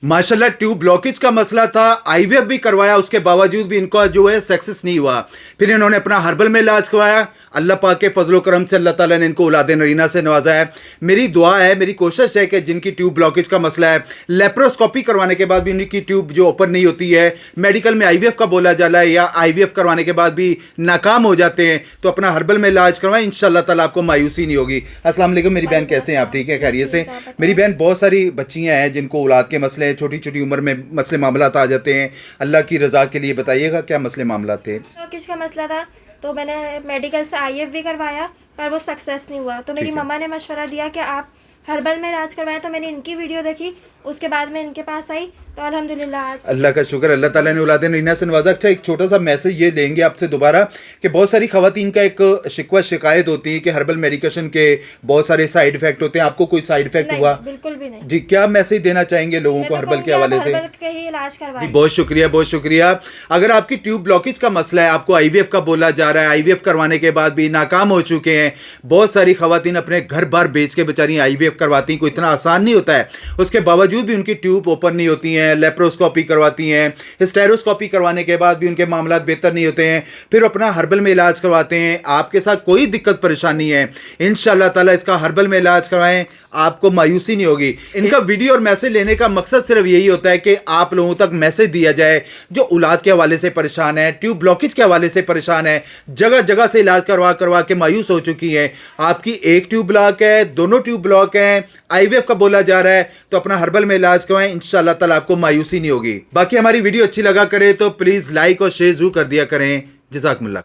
माशाल्लाह tube blockage का मसला था, आईवीएफ भी करवाया, उसके बावजूद भी इनका जो है सक्सेस नहीं हुआ। फिर इन्होंने अपना हर्बल में इलाज करवाया। अल्लाह पाक के फजलो करम से अल्लाह ताला ने इनको औलादे नरीना से नवाजा है। मेरी दुआ है, मेरी कोशिश है कि जिनकी ट्यूब ब्लॉकेज का मसला है, लेप्रोस्कोपी करवाने के बाद भी उनकी ट्यूब जो ओपन नहीं होती है, मेडिकल में आईवीएफ का बोला जा रहा है या आईवीएफ करवाने के बाद भी नाकाम हो जाते हैं, तो अपना हर्बल में इलाज करवाएं, इंशाल्लाह ताला आपको मायूसी नहीं होगी। अस्सलाम वालेकुम मेरी बहन, कैसे हैं आप? ठीक है, खैरियत से? मेरी बहन, बहुत सारी बच्चियां हैं जिनको औलाद के मसले, छोटी छोटी उम्र में मसले मामलात आ जाते हैं। अल्लाह की रज़ा के लिए बताइएगा क्या मसले मामलात थे? किसका मसला था, तो मैंने मेडिकल से आईएफ भी करवाया पर वो सक्सेस नहीं हुआ। तो मेरी मम्मा ने मशवरा दिया कि आप हर्बल में इलाज करवाएं। तो मैंने इनकी वीडियो देखी, उसके बाद मैं इनके पास आई, तो अल्हम्दुलिल्लाह अल्लाह का शुक्र, अल्लाह ताला ने औलाद नरीना से नवाजा। अच्छा, एक छोटा सा मैसेज ये लेंगे आपसे दोबारा कि बहुत सारी खवातीन का एक शिकवा शिकायत होती है कि हर्बल मेडिकेशन के बहुत सारे साइड इफेक्ट होते हैं। आपको कोई साइड इफेक्ट हुआ? बिल्कुल भी नहीं। जी, क्या मैसेज देना चाहेंगे लोगों को हर्बल के हवाले से? हर्बल के ही इलाज करवाएं। जी, बहुत शुक्रिया, बहुत शुक्रिया। अगर आपकी ट्यूब ब्लॉकेज का मसला है, आपको आईवीएफ का बोला जा रहा है, आईवीएफ करवाने के बाद भी नाकाम हो चुके हैं, बहुत सारी खवातीन अपने घर बार बेच के बेचारी आईवीएफ करवाती हैं, कोई इतना आसान नहीं होता है, उसके बावजूद भी उनकी ट्यूब ओपन नहीं होती हैं, लेप्रोस्कोपी करवाती हैं, हिस्टेरोस्कोपी करवाने के बाद भी उनके मामलात बेहतर नहीं होते हैं, फिर अपना हर्बल में इलाज करवाते हैं। आपके साथ कोई दिक्कत परेशानी है, इंशाल्लाह ताला इसका हर्बल में इलाज करवाएं, आपको मायूसी नहीं होगी। इनका वीडियो और मैसेज लेने का मकसद सिर्फ यही होता है कि आप लोगों तक मैसेज दिया जाए जो औलाद के हवाले से परेशान है, ट्यूब ब्लॉकेज के हवाले से परेशान है, जगह जगह से इलाज करवा करवा के मायूस हो चुकी है। आपकी एक ट्यूब ब्लॉक है, दोनों ट्यूब ब्लॉक हैं, आईवीएफ का बोला जा रहा है, तो अपना हर्बल में इलाज करवाएं, इंशाल्लाह ताला आपको मायूसी नहीं होगी। बाकी हमारी वीडियो अच्छी लगा करे तो प्लीज लाइक और शेयर जरूर कर दिया करें। जज़ाकमुल्लाह।